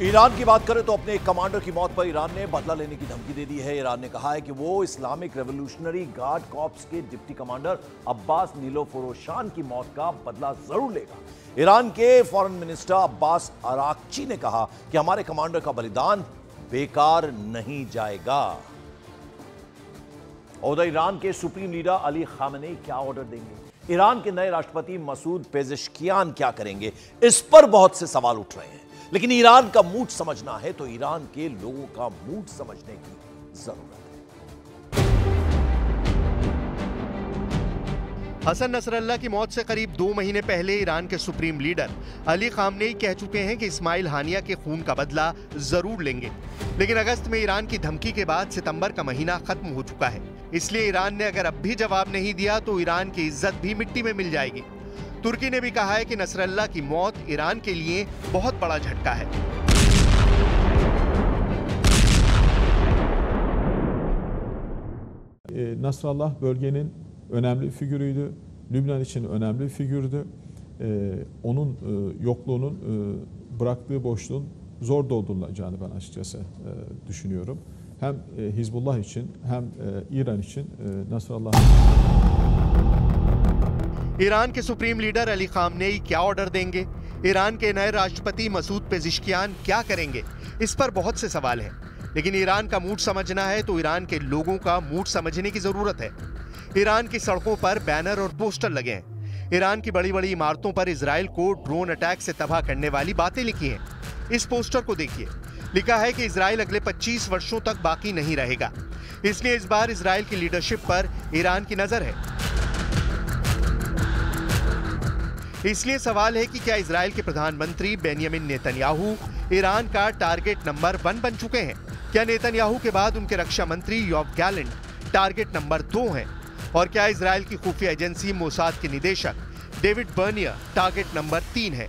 Iran की बात करें तो अपने एक कमांडर की मौत पर ईरान ने बदला लेने की धमकी दे दी है। ईरान ने कहा है कि वो इस्लामिक रेवोल्यूशनरी गार्ड कॉर्प्स के डिप्टी कमांडर अब्बास नीलोफरोशान की मौत का बदला जरूर लेगा। ईरान के फॉरेन मिनिस्टर अब्बास अराक्ची ने कहा कि हमारे कमांडर का बलिदान बेकार नहीं जाएगा। और ईरान के सुप्रीम लीडर अली खामेनेई क्या ऑर्डर देंगे, ईरान के नए राष्ट्रपति मसूद पेजेश्कियान क्या करेंगे, इस पर बहुत से सवाल उठ रहे हैं। लेकिन ईरान का मूड समझना है तो ईरान के लोगों का मूड समझने की जरूरत है। हसन नसरल्लाह की मौत से करीब 2 महीने पहले ईरान के सुप्रीम लीडर अली खामेनेई कह चुके हैं कि इस्माइल हानिया के खून का बदला जरूर लेंगे। लेकिन अगस्त में ईरान की धमकी के बाद सितंबर का महीना खत्म हो चुका है। इसलिए ईरान ने अगर अब भी जवाब नहीं दिया तो ईरान की इज्जत भी मिट्टी में मिल जाएगी। तुर्की ने भी कहा है कि नसरल्लाह की मौत ईरान के लिए बहुत बड़ा झटका है। Nasrallah bölgenin önemli figürüydü. Lübnan için önemli bir figürdü. Onun yokluğunun bıraktığı boşluğun zor doldurulacağını ben açıkçası düşünüyorum. Hem Hizbullah için hem İran için Nasrallah. Iran के सुप्रीम लीडर अली खामेनेई क्या order देंगे, Iran के नए राष्ट्रपति Masoud Pezeshkian क्या करेंगे, इस पर बहुत से सवाल हैं। लेकिन ईरान का मूड समझना है तो ईरान के लोगों का मूड समझने की जरूरत है। ईरान की सड़कों पर बैनर और पोस्टर लगे हैं। ईरान की बड़ी बड़ी इमारतों पर इजराइल को ड्रोन अटैक से तबाह करने वाली बातें लिखी हैं। इस पोस्टर को देखिए, लिखा है कि इजराइल अगले 25 वर्षों तक बाकी नहीं रहेगा। इसलिए इस बार इजराइल की लीडरशिप पर ईरान की नजर है। इसलिए सवाल है कि क्या इजराइल के प्रधानमंत्री बेंयामिन नेतन्याहू ईरान का टारगेट नंबर 1 बन चुके हैं? क्या नेतन्याहू के बाद उनके रक्षा मंत्री योव गैलेंट टारगेट नंबर 2 हैं? और क्या इजराइल की खुफिया एजेंसी मोसाद के निदेशक डेविड बर्नियर टारगेट नंबर 3 है?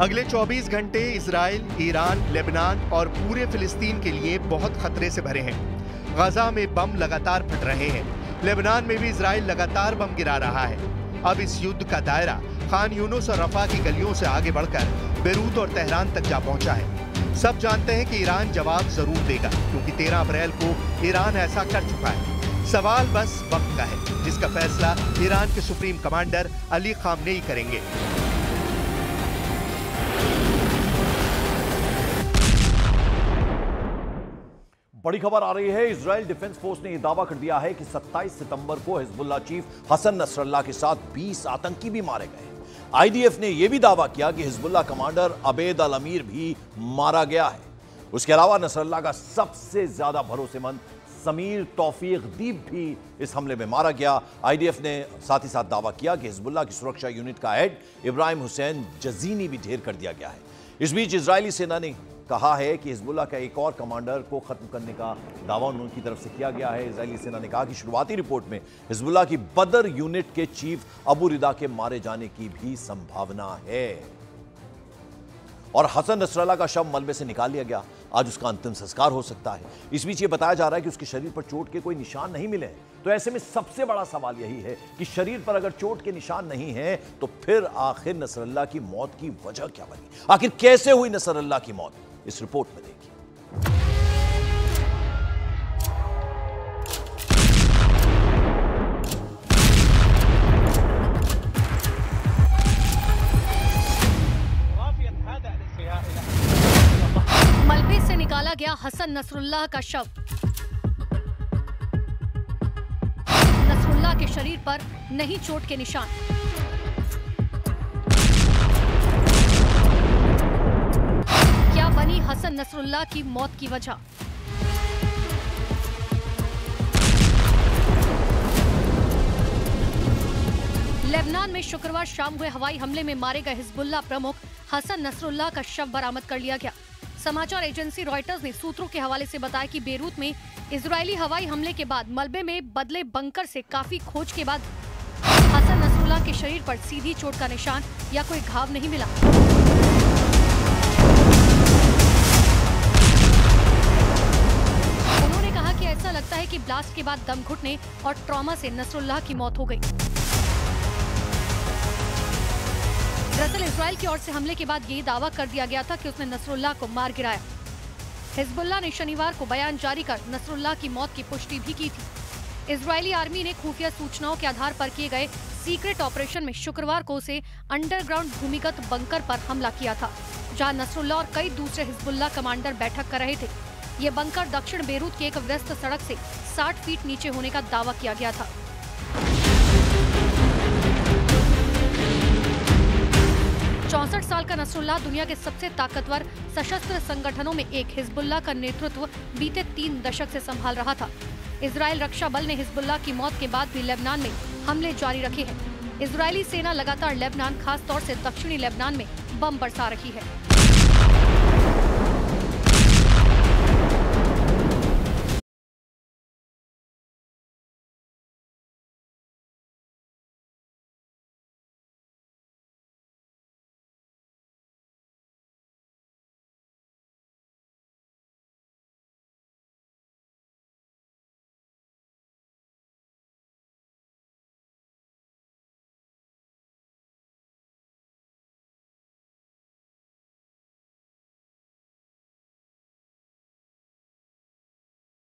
अगले 24 घंटे इजराइल, ईरान, लेबनान और पूरे फिलिस्तीन के लिए बहुत खतरे से भरे हैं। गजा में बम लगातार फट रहे हैं। लेबनान में भी इजराइल लगातार बम गिरा रहा है। अब इस युद्ध का दायरा खान यूनुस और रफा की गलियों से आगे बढ़कर बेरूत और तेहरान तक जा पहुंचा है। सब जानते हैं कि ईरान जवाब जरूर देगा, क्योंकि 13 अप्रैल को ईरान ऐसा कर चुका है। सवाल बस वक्त का है, जिसका फैसला ईरान के सुप्रीम कमांडर अली खामेनेई करेंगे। बड़ी खबर आ रही है। इजराइल डिफेंस फोर्स ने यह दावा कर दिया है कि 27 सितंबर को हिजबुल्लाह चीफ हसन नसरल्लाह के साथ 20 आतंकी भी मारे गए। आईडीएफ ने यह भी दावा किया कि हिजबुल्लाह कमांडर अबेद अल अमीर भी मारा गया है। उसके अलावा नसरल्लाह का सबसे ज्यादा भरोसेमंद समीर तौफीक दीप भी इस हमले में मारा गया। आईडीएफ ने साथ ही साथ दावा किया कि हिजबुल्लाह की सुरक्षा यूनिट का हेड इब्राहिम हुसैन जजीनी भी ढेर कर दिया गया है। इस बीच इजरायली सेना ने कहा है कि हिजबुल्लाह का एक और कमांडर को खत्म करने का दावा उनकी तरफ से किया गया है। इजरायली सेना ने कहा कि शुरुआती रिपोर्ट में हिजबुल्लाह की बदर यूनिट के चीफ अबू रिदा के मारे जाने की भी संभावना है। और हसन नसरल्लाह का शव मलबे से निकाल लिया गया। आज उसका अंतिम संस्कार हो सकता है। इस बीच ये बताया जा रहा है कि उसके शरीर पर चोट के कोई निशान नहीं मिले। तो ऐसे में सबसे बड़ा सवाल यही है कि शरीर पर अगर चोट के निशान नहीं है तो फिर आखिर नसरल्लाह की मौत की वजह क्या बनी, आखिर कैसे हुई नसरल्लाह की मौत, इस रिपोर्ट में देखिए। मलबे से निकाला गया हसन नसरुल्लाह का शव। नसरुल्लाह के शरीर पर नहीं चोट के निशान। क्या बनी हसन नसरुल्लाह की मौत की वजह? लेबनान में शुक्रवार शाम हुए हवाई हमले में मारे गए हिजबुल्लाह प्रमुख हसन नसरुल्लाह का शव बरामद कर लिया गया। समाचार एजेंसी रॉयटर्स ने सूत्रों के हवाले से बताया कि बेरूत में इजरायली हवाई हमले के बाद मलबे में बदले बंकर से काफी खोज के बाद हसन नसरुल्लाह के शरीर पर सीधी चोट का निशान या कोई घाव नहीं मिला। ऐसा लगता है कि ब्लास्ट के बाद दम घुटने और ट्रॉमा से नसरुल्लाह की मौत हो गई। दरअसल इजराइल की ओर से हमले के बाद ये दावा कर दिया गया था कि उसने नसरुल्लाह को मार गिराया। हिजबुल्लाह ने शनिवार को बयान जारी कर नसरुल्लाह की मौत की पुष्टि भी की थी। इजरायली आर्मी ने खुफिया सूचनाओं के आधार पर किए गए सीक्रेट ऑपरेशन में शुक्रवार को उसे अंडरग्राउंड भूमिगत बंकर पर हमला किया था, जहां नसरुल्लाह और कई दूसरे हिजबुल्लाह कमांडर बैठक कर रहे थे। ये बंकर दक्षिण बेरूत की एक व्यस्त सड़क से 60 फीट नीचे होने का दावा किया गया था। 64 साल का नसरुल्लाह दुनिया के सबसे ताकतवर सशस्त्र संगठनों में एक हिजबुल्लाह का नेतृत्व बीते 3 दशक से संभाल रहा था। इजराइल रक्षा बल ने हिजबुल्लाह की मौत के बाद भी लेबनान में हमले जारी रखे हैं। इजरायली सेना लगातार लेबनान, खास तौर से दक्षिणी लेबनान में बम बरसा रही है।